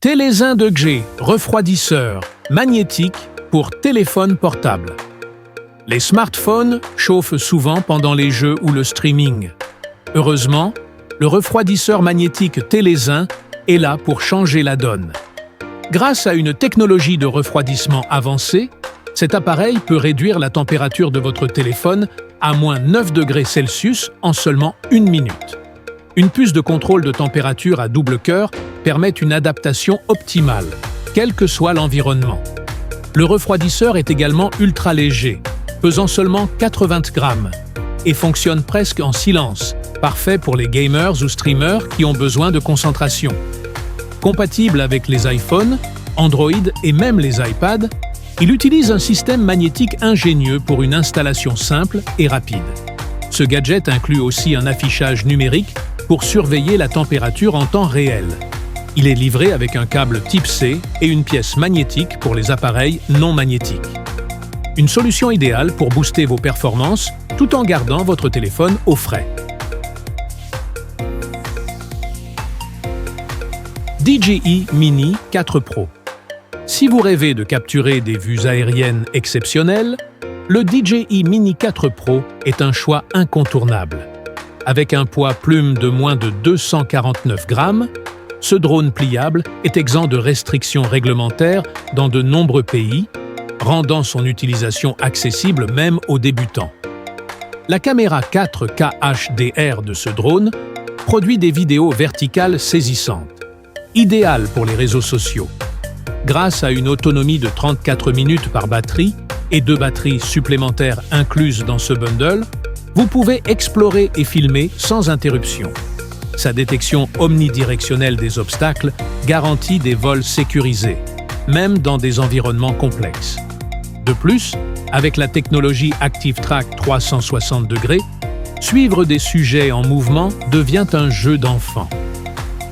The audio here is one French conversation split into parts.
Télézin Degré, refroidisseur, magnétique pour téléphone portable. Les smartphones chauffent souvent pendant les jeux ou le streaming. Heureusement, le refroidisseur magnétique Télézin est là pour changer la donne. Grâce à une technologie de refroidissement avancée, cet appareil peut réduire la température de votre téléphone à moins 9 degrés Celsius en seulement 1 minute. Une puce de contrôle de température à double cœur permet une adaptation optimale, quel que soit l'environnement. Le refroidisseur est également ultra léger, pesant seulement 80 grammes, et fonctionne presque en silence, parfait pour les gamers ou streamers qui ont besoin de concentration. Compatible avec les iPhones, Android et même les iPads, il utilise un système magnétique ingénieux pour une installation simple et rapide. Ce gadget inclut aussi un affichage numérique pour surveiller la température en temps réel. Il est livré avec un câble type C et une pièce magnétique pour les appareils non magnétiques. Une solution idéale pour booster vos performances tout en gardant votre téléphone au frais. DJI Mini 4 Pro. Si vous rêvez de capturer des vues aériennes exceptionnelles, le DJI Mini 4 Pro est un choix incontournable. Avec un poids plume de moins de 249 grammes, ce drone pliable est exempt de restrictions réglementaires dans de nombreux pays, rendant son utilisation accessible même aux débutants. La caméra 4K HDR de ce drone produit des vidéos verticales saisissantes, idéales pour les réseaux sociaux. Grâce à une autonomie de 34 minutes par batterie et 2 batteries supplémentaires incluses dans ce bundle, vous pouvez explorer et filmer sans interruption. Sa détection omnidirectionnelle des obstacles garantit des vols sécurisés, même dans des environnements complexes. De plus, avec la technologie ActiveTrack 360 degrés, suivre des sujets en mouvement devient un jeu d'enfant.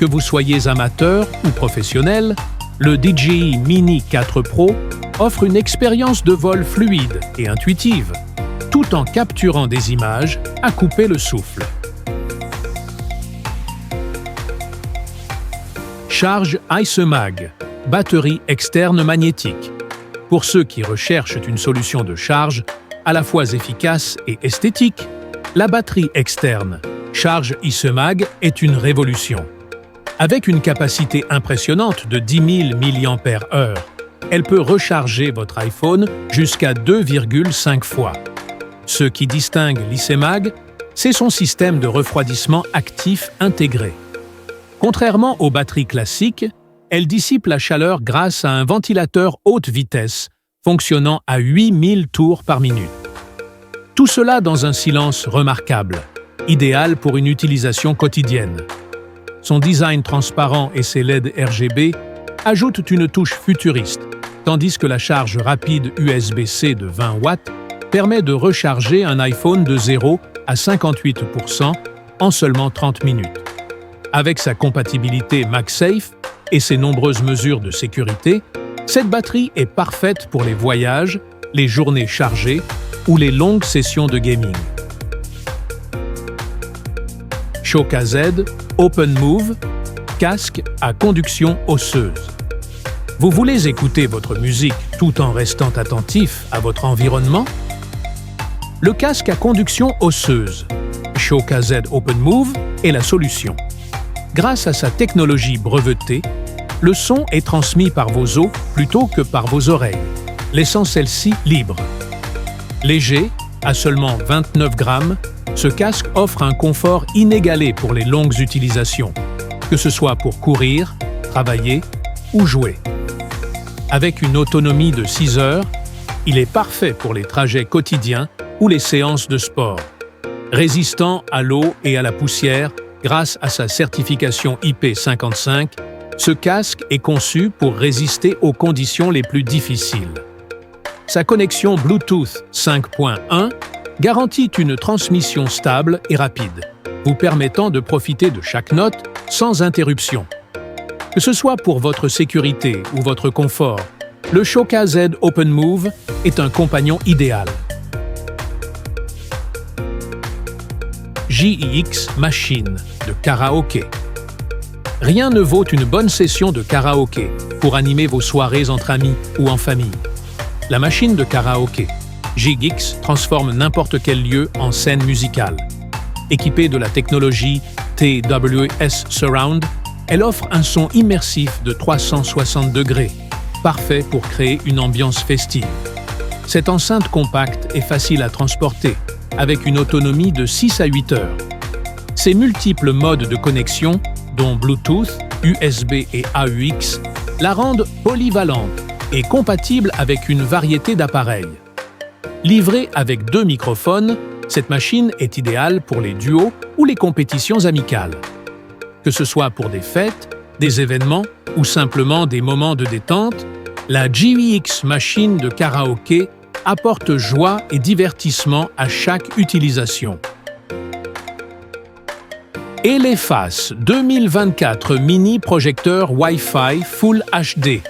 Que vous soyez amateur ou professionnel, le DJI Mini 4 Pro offre une expérience de vol fluide et intuitive, tout en capturant des images à couper le souffle. Charge IceMag, batterie externe magnétique. Pour ceux qui recherchent une solution de charge à la fois efficace et esthétique, la batterie externe Charge IceMag est une révolution. Avec une capacité impressionnante de 10 000 mAh, elle peut recharger votre iPhone jusqu'à 2,5 fois. Ce qui distingue l'IceMag, c'est son système de refroidissement actif intégré. Contrairement aux batteries classiques, elle dissipe la chaleur grâce à un ventilateur haute vitesse fonctionnant à 8000 tours par minute. Tout cela dans un silence remarquable, idéal pour une utilisation quotidienne. Son design transparent et ses LED RGB ajoutent une touche futuriste, tandis que la charge rapide USB-C de 20 watts permet de recharger un iPhone de 0 à 58% en seulement 30 minutes. Avec sa compatibilité MagSafe et ses nombreuses mesures de sécurité, cette batterie est parfaite pour les voyages, les journées chargées ou les longues sessions de gaming. Shoka Z Open Move, casque à conduction osseuse. Vous voulez écouter votre musique tout en restant attentif à votre environnement? Le casque à conduction osseuse, Shoka Z Open Move, est la solution. Grâce à sa technologie brevetée, le son est transmis par vos os plutôt que par vos oreilles, laissant celle-ci libre. Léger, à seulement 29 grammes, ce casque offre un confort inégalé pour les longues utilisations, que ce soit pour courir, travailler ou jouer. Avec une autonomie de 6 heures, il est parfait pour les trajets quotidiens ou les séances de sport. Résistant à l'eau et à la poussière grâce à sa certification IP55, ce casque est conçu pour résister aux conditions les plus difficiles. Sa connexion Bluetooth 5.1 garantit une transmission stable et rapide, vous permettant de profiter de chaque note sans interruption. Que ce soit pour votre sécurité ou votre confort, le Shoka Z Open Move est un compagnon idéal. JIX Machine de karaoké. Rien ne vaut une bonne session de karaoké pour animer vos soirées entre amis ou en famille. La machine de karaoké Gigix transforme n'importe quel lieu en scène musicale. Équipée de la technologie TWS Surround, elle offre un son immersif de 360 degrés, parfait pour créer une ambiance festive. Cette enceinte compacte est facile à transporter, avec une autonomie de 6 à 8 heures. Ses multiples modes de connexion, dont Bluetooth, USB et AUX, la rendent polyvalente et compatible avec une variété d'appareils. Livrée avec 2 microphones, cette machine est idéale pour les duos ou les compétitions amicales. Que ce soit pour des fêtes, des événements ou simplement des moments de détente, la Gigix machine de karaoké apporte joie et divertissement à chaque utilisation. Elephas 2024 mini projecteur Wi-Fi Full HD.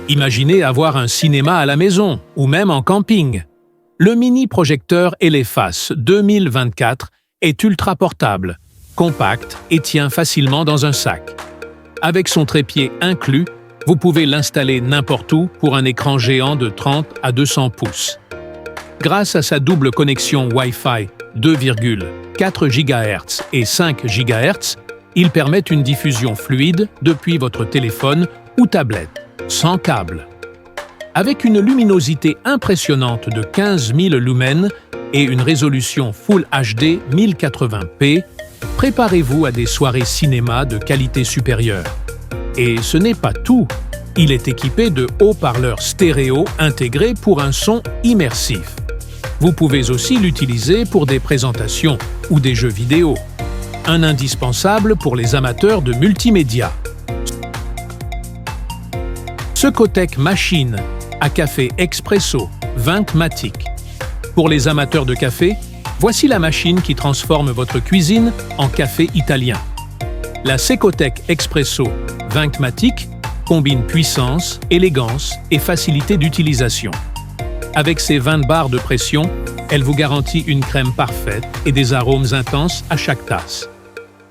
Imaginez avoir un cinéma à la maison ou même en camping. Le mini projecteur Elephas 2024 est ultra portable, compact et tient facilement dans un sac. Avec son trépied inclus, vous pouvez l'installer n'importe où pour un écran géant de 30 à 200 pouces. Grâce à sa double connexion Wi-Fi 2,4 GHz et 5 GHz, il permet une diffusion fluide depuis votre téléphone ou tablette, sans câble. Avec une luminosité impressionnante de 15 000 lumens et une résolution Full HD 1080p, préparez-vous à des soirées cinéma de qualité supérieure. Et ce n'est pas tout, il est équipé de haut-parleurs stéréo intégrés pour un son immersif. Vous pouvez aussi l'utiliser pour des présentations ou des jeux vidéo. Un indispensable pour les amateurs de multimédia. Secotec Machine à café expresso 20matic. Pour les amateurs de café, voici la machine qui transforme votre cuisine en café italien. La Secotec Expresso 20matic combine puissance, élégance et facilité d'utilisation. Avec ses 20 barres de pression, elle vous garantit une crème parfaite et des arômes intenses à chaque tasse.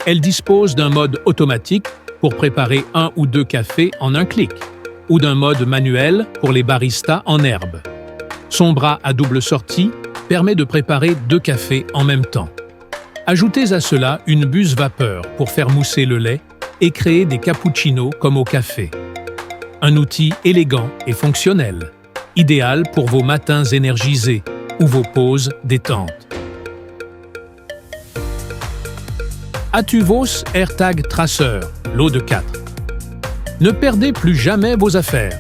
Elle dispose d'un mode automatique pour préparer 1 ou 2 cafés en un clic, ou d'un mode manuel pour les baristas en herbe. Son bras à double sortie permet de préparer 2 cafés en même temps. Ajoutez à cela une buse vapeur pour faire mousser le lait et créer des cappuccinos comme au café. Un outil élégant et fonctionnel, idéal pour vos matins énergisés ou vos pauses détentes. Atuvos AirTag Tracer, lot de 4. Ne perdez plus jamais vos affaires.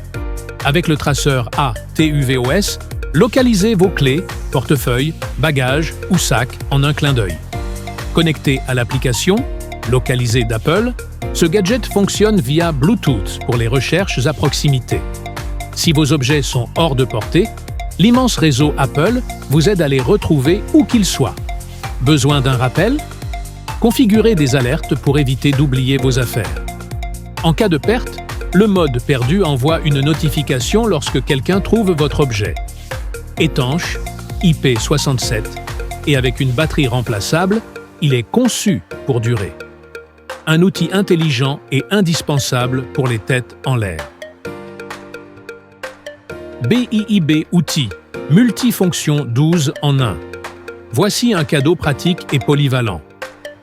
Avec le traceur ATUVOS, localisez vos clés, portefeuille, bagages ou sacs en un clin d'œil. Connecté à l'application localisée d'Apple, ce gadget fonctionne via Bluetooth pour les recherches à proximité. Si vos objets sont hors de portée, l'immense réseau Apple vous aide à les retrouver où qu'ils soient. Besoin d'un rappel? Configurez des alertes pour éviter d'oublier vos affaires. En cas de perte, le mode perdu envoie une notification lorsque quelqu'un trouve votre objet. Étanche, IP67, et avec une batterie remplaçable, il est conçu pour durer. Un outil intelligent et indispensable pour les têtes en l'air. BIIB Outils, multifonction 12 en 1. Voici un cadeau pratique et polyvalent.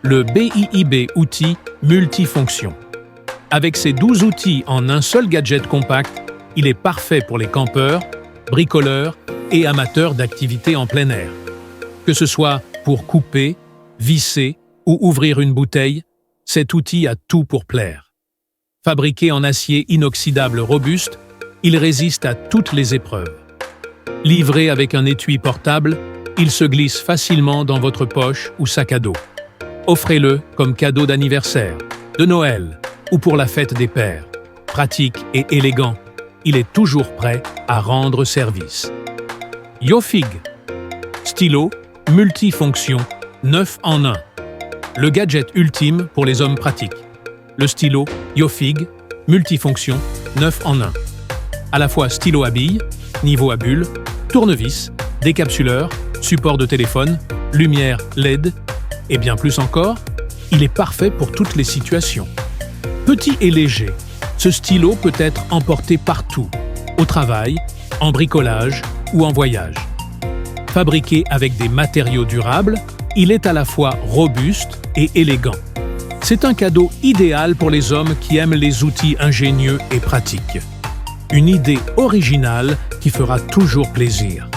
Le BIIB Outils multifonction. Avec ces 12 outils en un seul gadget compact, il est parfait pour les campeurs, bricoleurs et amateurs d'activités en plein air. Que ce soit pour couper, visser ou ouvrir une bouteille, cet outil a tout pour plaire. Fabriqué en acier inoxydable robuste, il résiste à toutes les épreuves. Livré avec un étui portable, il se glisse facilement dans votre poche ou sac à dos. Offrez-le comme cadeau d'anniversaire, de Noël ou pour la fête des pères. Pratique et élégant, il est toujours prêt à rendre service. Yofig, stylo, multifonction, 9 en 1. Le gadget ultime pour les hommes pratiques. Le stylo Yofig, multifonction, 9 en 1. À la fois stylo à billes, niveau à bulles, tournevis, décapsuleur, support de téléphone, lumière LED et bien plus encore, il est parfait pour toutes les situations. Petit et léger, ce stylo peut être emporté partout, au travail, en bricolage ou en voyage. Fabriqué avec des matériaux durables, il est à la fois robuste et élégant. C'est un cadeau idéal pour les hommes qui aiment les outils ingénieux et pratiques. Une idée originale qui fera toujours plaisir.